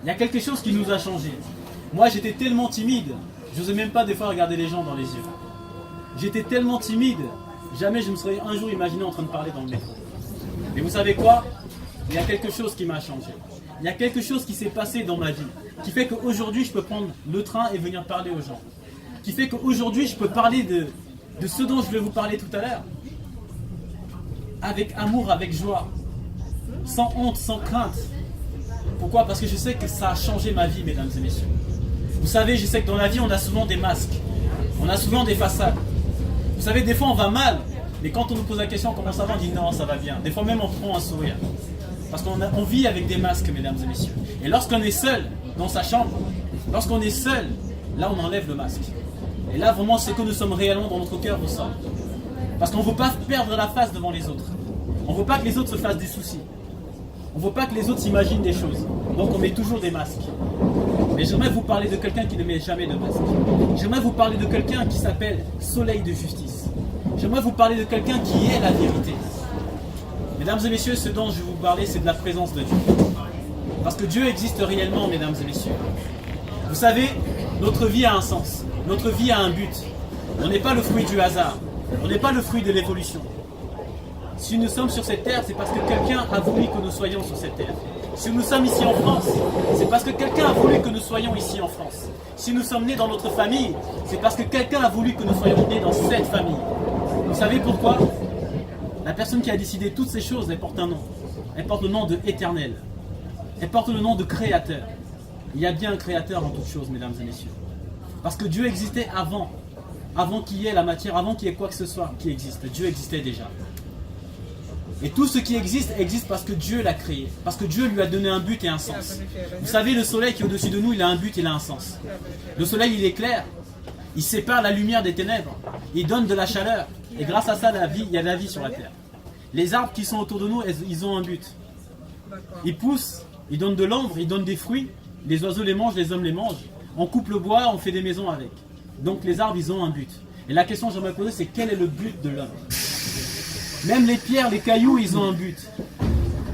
Il y a quelque chose qui nous a changé. Moi, j'étais tellement timide, je n'osais même pas des fois regarder les gens dans les yeux. J'étais tellement timide, jamais je me serais un jour imaginé en train de parler dans le métro. Mais vous savez quoi? Il y a quelque chose qui m'a changé. Il y a quelque chose qui s'est passé dans ma vie, qui fait qu'aujourd'hui, je peux prendre le train et venir parler aux gens. Qui fait qu'aujourd'hui, je peux parler de ce dont je vais vous parler tout à l'heure. Avec amour, avec joie. Sans honte, sans crainte. Pourquoi? Parce que je sais que ça a changé ma vie, mesdames et messieurs. Vous savez, je sais que dans la vie, on a souvent des masques. On a souvent des façades. Vous savez, des fois, on va mal. Mais quand on nous pose la question, comment ça va? On dit non, ça va bien. Des fois même, on prend un sourire. Parce qu'on vit avec des masques, mesdames et messieurs. Et lorsqu'on est seul dans sa chambre, lorsqu'on est seul, là, on enlève le masque. Et là, vraiment, ce que nous sommes réellement dans notre cœur ressort. Parce qu'on ne veut pas perdre la face devant les autres. On ne veut pas que les autres se fassent des soucis. On ne veut pas que les autres s'imaginent des choses. Donc on met toujours des masques. Mais j'aimerais vous parler de quelqu'un qui ne met jamais de masque. J'aimerais vous parler de quelqu'un qui s'appelle Soleil de Justice. J'aimerais vous parler de quelqu'un qui est la vérité. Mesdames et messieurs, ce dont je vais vous parler, c'est de la présence de Dieu. Parce que Dieu existe réellement, mesdames et messieurs. Vous savez, notre vie a un sens. Notre vie a un but. On n'est pas le fruit du hasard. On n'est pas le fruit de l'évolution. Si nous sommes sur cette terre, c'est parce que quelqu'un a voulu que nous soyons sur cette terre. Si nous sommes ici en France, c'est parce que quelqu'un a voulu que nous soyons ici en France. Si nous sommes nés dans notre famille, c'est parce que quelqu'un a voulu que nous soyons nés dans cette famille. Vous savez pourquoi? La personne qui a décidé toutes ces choses, elle porte un nom. Elle porte le nom de Éternel. Elle porte le nom de Créateur. Il y a bien un Créateur en toutes choses, mesdames et messieurs. Parce que Dieu existait avant. Avant qu'il y ait la matière, avant qu'il y ait quoi que ce soit qui existe. Dieu existait déjà. Et tout ce qui existe, existe parce que Dieu l'a créé. Parce que Dieu lui a donné un but et un sens. Vous savez, le soleil qui est au-dessus de nous, il a un but, il a un sens. Le soleil, il éclaire. Il sépare la lumière des ténèbres. Il donne de la chaleur. Et grâce à ça, la vie, il y a la vie sur la terre. Les arbres qui sont autour de nous, ils ont un but. Ils poussent, ils donnent de l'ombre, ils donnent des fruits. Les oiseaux les mangent, les hommes les mangent. On coupe le bois, on fait des maisons avec. Donc les arbres, ils ont un but. Et la question que j'aimerais poser, c'est quel est le but de l'homme? Même les pierres, les cailloux, ils ont un but.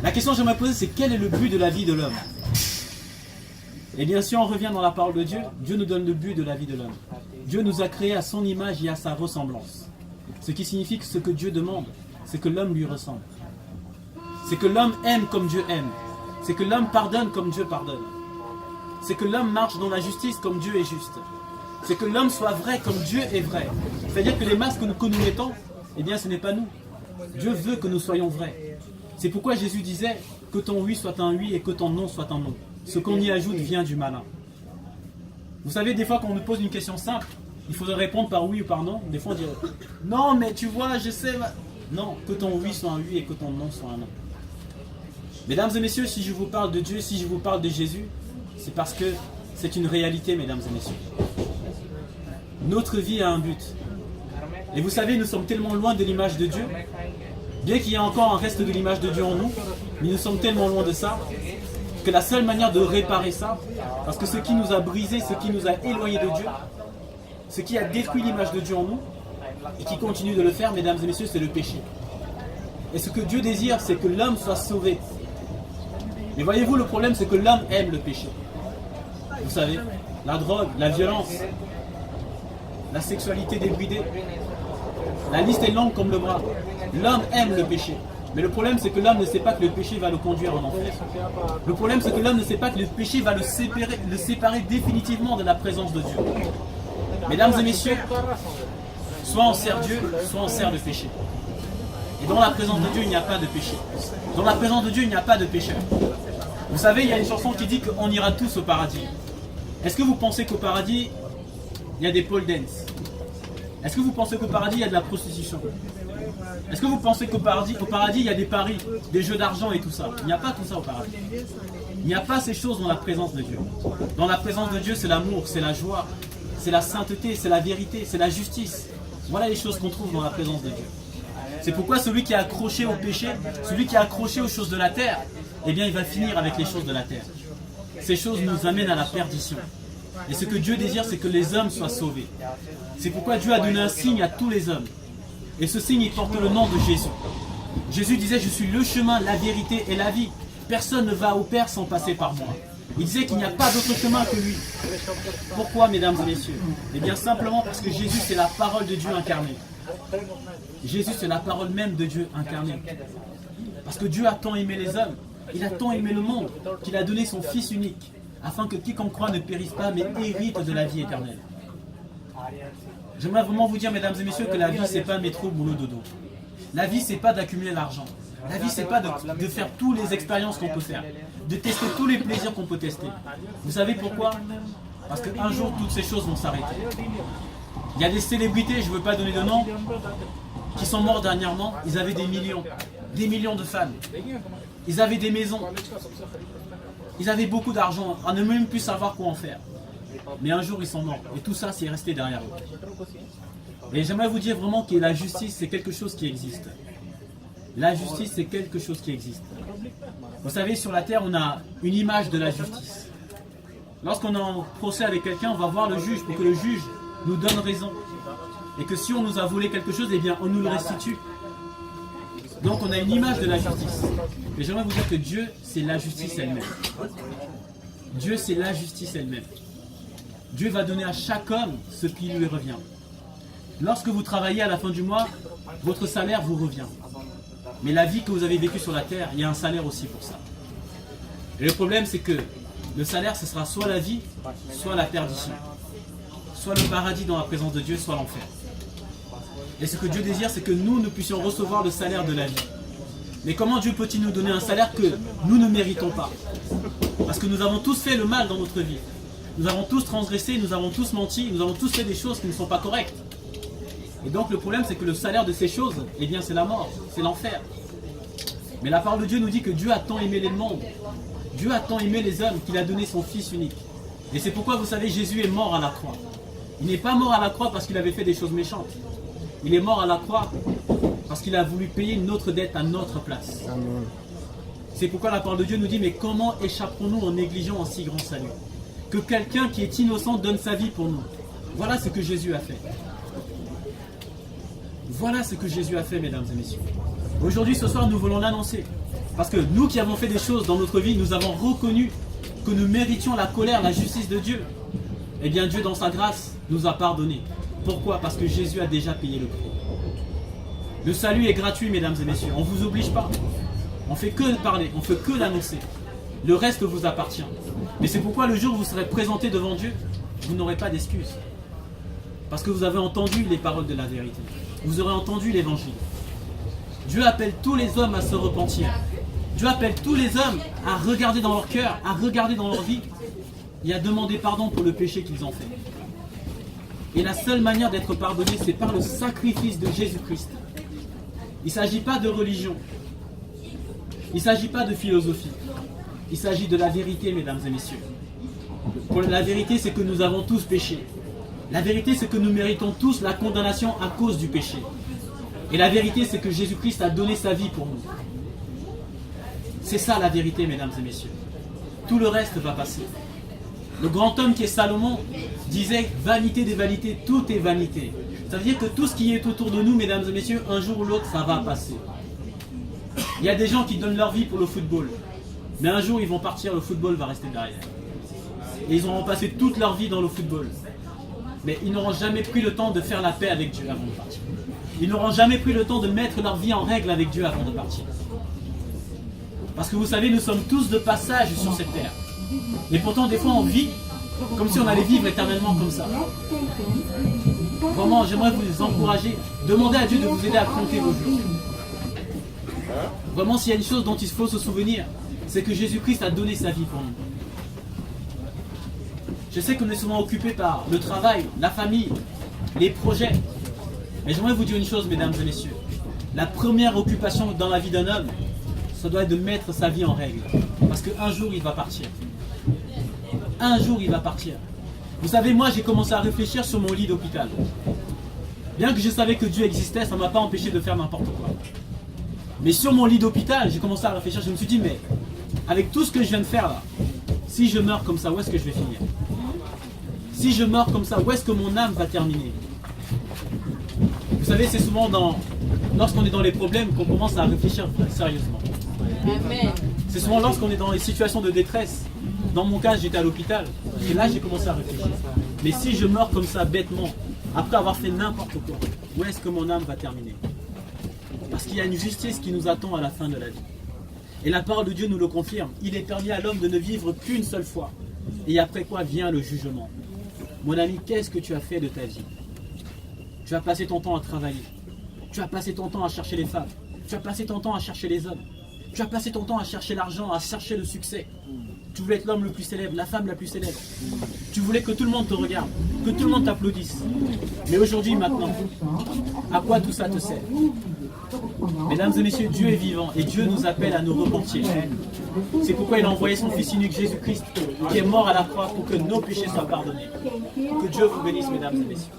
La question que j'aimerais poser, c'est quel est le but de la vie de l'homme? Et bien, si on revient dans la parole de Dieu, Dieu nous donne le but de la vie de l'homme. Dieu nous a créés à son image et à sa ressemblance. Ce qui signifie que ce que Dieu demande, c'est que l'homme lui ressemble. C'est que l'homme aime comme Dieu aime. C'est que l'homme pardonne comme Dieu pardonne. C'est que l'homme marche dans la justice comme Dieu est juste. C'est que l'homme soit vrai comme Dieu est vrai. C'est-à-dire que les masques que nous mettons, eh bien ce n'est pas nous. Dieu veut que nous soyons vrais. C'est pourquoi Jésus disait que ton oui soit un oui et que ton non soit un non. Ce qu'on y ajoute vient du malin. Vous savez, des fois quand on nous pose une question simple, il faudrait répondre par oui ou par non. Des fois on dirait non mais tu vois je sais. Non, que ton oui soit un oui et que ton non soit un non. Mesdames et messieurs, si je vous parle de Dieu, si je vous parle de Jésus, c'est parce que c'est une réalité, mesdames et messieurs. Notre vie a un but. Et vous savez, nous sommes tellement loin de l'image de Dieu, bien qu'il y ait encore un reste de l'image de Dieu en nous, mais nous sommes tellement loin de ça, que la seule manière de réparer ça, parce que ce qui nous a brisé, ce qui nous a éloignés de Dieu, ce qui a détruit l'image de Dieu en nous, et qui continue de le faire, mesdames et messieurs, c'est le péché. Et ce que Dieu désire, c'est que l'homme soit sauvé. Mais voyez-vous, le problème, c'est que l'homme aime le péché. Vous savez, la drogue, la violence, la sexualité débridée, la liste est longue comme le bras. L'homme aime le péché. Mais le problème, c'est que l'homme ne sait pas que le péché va le conduire en enfer. Le problème, c'est que l'homme ne sait pas que le péché va le séparer définitivement de la présence de Dieu. Mesdames et messieurs, soit on sert Dieu, soit on sert le péché. Et dans la présence de Dieu, il n'y a pas de péché. Dans la présence de Dieu, il n'y a pas de pécheur. Vous savez, il y a une chanson qui dit qu'on ira tous au paradis. Est-ce que vous pensez qu'au paradis, il y a des pole dance? Est-ce que vous pensez qu'au paradis, il y a de la prostitution? Est-ce que vous pensez qu'au paradis, il y a des paris, des jeux d'argent et tout ça? Il n'y a pas tout ça au paradis. Il n'y a pas ces choses dans la présence de Dieu. Dans la présence de Dieu, c'est l'amour, c'est la joie, c'est la sainteté, c'est la vérité, c'est la justice. Voilà les choses qu'on trouve dans la présence de Dieu. C'est pourquoi celui qui est accroché au péché, celui qui est accroché aux choses de la terre, eh bien il va finir avec les choses de la terre. Ces choses nous amènent à la perdition. Et ce que Dieu désire, c'est que les hommes soient sauvés. C'est pourquoi Dieu a donné un signe à tous les hommes. Et ce signe, il porte le nom de Jésus. Jésus disait, je suis le chemin, la vérité et la vie. Personne ne va au Père sans passer par moi. Il disait qu'il n'y a pas d'autre chemin que lui. Pourquoi, mesdames et messieurs? Eh bien, simplement parce que Jésus, c'est la parole de Dieu incarnée. Jésus, c'est la parole même de Dieu incarnée. Parce que Dieu a tant aimé les hommes, il a tant aimé le monde, qu'il a donné son Fils unique, afin que quiconque croit ne périsse pas, mais hérite de la vie éternelle. J'aimerais vraiment vous dire, mesdames et messieurs, que la vie, c'est pas métro, boulot, dodo. La vie, c'est pas d'accumuler l'argent. La vie, c'est pas de faire toutes les expériences qu'on peut faire, de tester tous les plaisirs qu'on peut tester. Vous savez pourquoi? Parce qu'un jour, toutes ces choses vont s'arrêter. Il y a des célébrités, je ne veux pas donner de nom, qui sont morts dernièrement. Ils avaient des millions de fans. Ils avaient des maisons. Ils avaient beaucoup d'argent, à ne même plus savoir quoi en faire. Mais un jour, ils sont morts. Et tout ça, c'est resté derrière eux. Et j'aimerais vous dire vraiment que la justice, c'est quelque chose qui existe. La justice, c'est quelque chose qui existe. Vous savez, sur la terre, on a une image de la justice. Lorsqu'on est en procès avec quelqu'un, on va voir le juge pour que le juge nous donne raison. Et que si on nous a volé quelque chose, eh bien, on nous le restitue. Donc, on a une image de la justice. Mais j'aimerais vous dire que Dieu, c'est la justice elle-même. Dieu, c'est la justice elle-même. Dieu va donner à chaque homme ce qui lui revient. Lorsque vous travaillez à la fin du mois, votre salaire vous revient. Mais la vie que vous avez vécue sur la terre, il y a un salaire aussi pour ça. Et le problème, c'est que le salaire, ce sera soit la vie, soit la perdition. Soit le paradis dans la présence de Dieu, soit l'enfer. Et ce que Dieu désire, c'est que nous puissions recevoir le salaire de la vie. Mais comment Dieu peut-il nous donner un salaire que nous ne méritons pas? Parce que nous avons tous fait le mal dans notre vie. Nous avons tous transgressé, nous avons tous menti, nous avons tous fait des choses qui ne sont pas correctes. Et donc le problème, c'est que le salaire de ces choses, eh bien c'est la mort, c'est l'enfer. Mais la parole de Dieu nous dit que Dieu a tant aimé le monde, Dieu a tant aimé les hommes qu'il a donné son Fils unique. Et c'est pourquoi, vous savez, Jésus est mort à la croix. Il n'est pas mort à la croix parce qu'il avait fait des choses méchantes. Il est mort à la croix parce qu'il a voulu payer notre dette à notre place. C'est pourquoi la parole de Dieu nous dit, mais comment échapperons-nous en négligeant un si grand salut? Que quelqu'un qui est innocent donne sa vie pour nous. Voilà ce que Jésus a fait. Voilà ce que Jésus a fait, mesdames et messieurs. Aujourd'hui, ce soir, nous voulons l'annoncer. Parce que nous qui avons fait des choses dans notre vie, nous avons reconnu que nous méritions la colère, la justice de Dieu. Eh bien, Dieu, dans sa grâce, nous a pardonné. Pourquoi? Parce que Jésus a déjà payé le prix. Le salut est gratuit, mesdames et messieurs. On ne vous oblige pas. On ne fait que parler, on ne fait que l'annoncer. Le reste vous appartient. Mais c'est pourquoi le jour où vous serez présenté devant Dieu, vous n'aurez pas d'excuses. Parce que vous avez entendu les paroles de la vérité. Vous aurez entendu l'évangile. Dieu appelle tous les hommes à se repentir. Dieu appelle tous les hommes à regarder dans leur cœur, à regarder dans leur vie et à demander pardon pour le péché qu'ils ont fait. Et la seule manière d'être pardonné, c'est par le sacrifice de Jésus-Christ. Il ne s'agit pas de religion. Il ne s'agit pas de philosophie. Il s'agit de la vérité, mesdames et messieurs. La vérité, c'est que nous avons tous péché. La vérité, c'est que nous méritons tous la condamnation à cause du péché. Et la vérité, c'est que Jésus-Christ a donné sa vie pour nous. C'est ça la vérité, mesdames et messieurs. Tout le reste va passer. Le grand homme qui est Salomon disait « Vanité des vanités, tout est vanité ». Ça veut dire que tout ce qui est autour de nous, mesdames et messieurs, un jour ou l'autre, ça va passer. Il y a des gens qui donnent leur vie pour le football. Mais un jour, ils vont partir, le football va rester derrière. Et ils auront passé toute leur vie dans le football. Mais ils n'auront jamais pris le temps de faire la paix avec Dieu avant de partir. Ils n'auront jamais pris le temps de mettre leur vie en règle avec Dieu avant de partir. Parce que vous savez, nous sommes tous de passage sur cette terre. Et pourtant, des fois, on vit comme si on allait vivre éternellement comme ça. Vraiment, j'aimerais vous encourager. Demandez à Dieu de vous aider à compter vos jours. Vraiment, s'il y a une chose dont il faut se souvenir, c'est que Jésus-Christ a donné sa vie pour nous. Je sais qu'on est souvent occupé par le travail, la famille, les projets. Mais j'aimerais vous dire une chose, mesdames et messieurs. La première occupation dans la vie d'un homme, ça doit être de mettre sa vie en règle. Parce qu'un jour, il va partir. Un jour, il va partir. Vous savez, moi, j'ai commencé à réfléchir sur mon lit d'hôpital. Bien que je savais que Dieu existait, ça ne m'a pas empêché de faire n'importe quoi. Mais sur mon lit d'hôpital, j'ai commencé à réfléchir. Je me suis dit, mais avec tout ce que je viens de faire là, si je meurs comme ça, où est-ce que je vais finir? Si je meurs comme ça, où est-ce que mon âme va terminer? Vous savez, c'est souvent lorsqu'on est dans les problèmes qu'on commence à réfléchir sérieusement. C'est souvent lorsqu'on est dans les situations de détresse Dans mon cas, j'étais à l'hôpital. Et là, j'ai commencé à réfléchir. Mais si je meurs comme ça, bêtement, après avoir fait n'importe quoi, où est-ce que mon âme va terminer? Parce qu'il y a une justice qui nous attend à la fin de la vie. Et la parole de Dieu nous le confirme. Il est permis à l'homme de ne vivre qu'une seule fois. Et après quoi vient le jugement. Mon ami, qu'est-ce que tu as fait de ta vie? Tu as passé ton temps à travailler. Tu as passé ton temps à chercher les femmes. Tu as passé ton temps à chercher les hommes. Tu as passé ton temps à chercher l'argent, à chercher le succès. Tu voulais être l'homme le plus célèbre, la femme la plus célèbre. Tu voulais que tout le monde te regarde, que tout le monde t'applaudisse. Mais aujourd'hui, maintenant, à quoi tout ça te sert? Mesdames et messieurs, Dieu est vivant et Dieu nous appelle à nous repentir. C'est pourquoi il a envoyé son Fils unique Jésus-Christ qui est mort à la croix pour que nos péchés soient pardonnés. Que Dieu vous bénisse, mesdames et messieurs.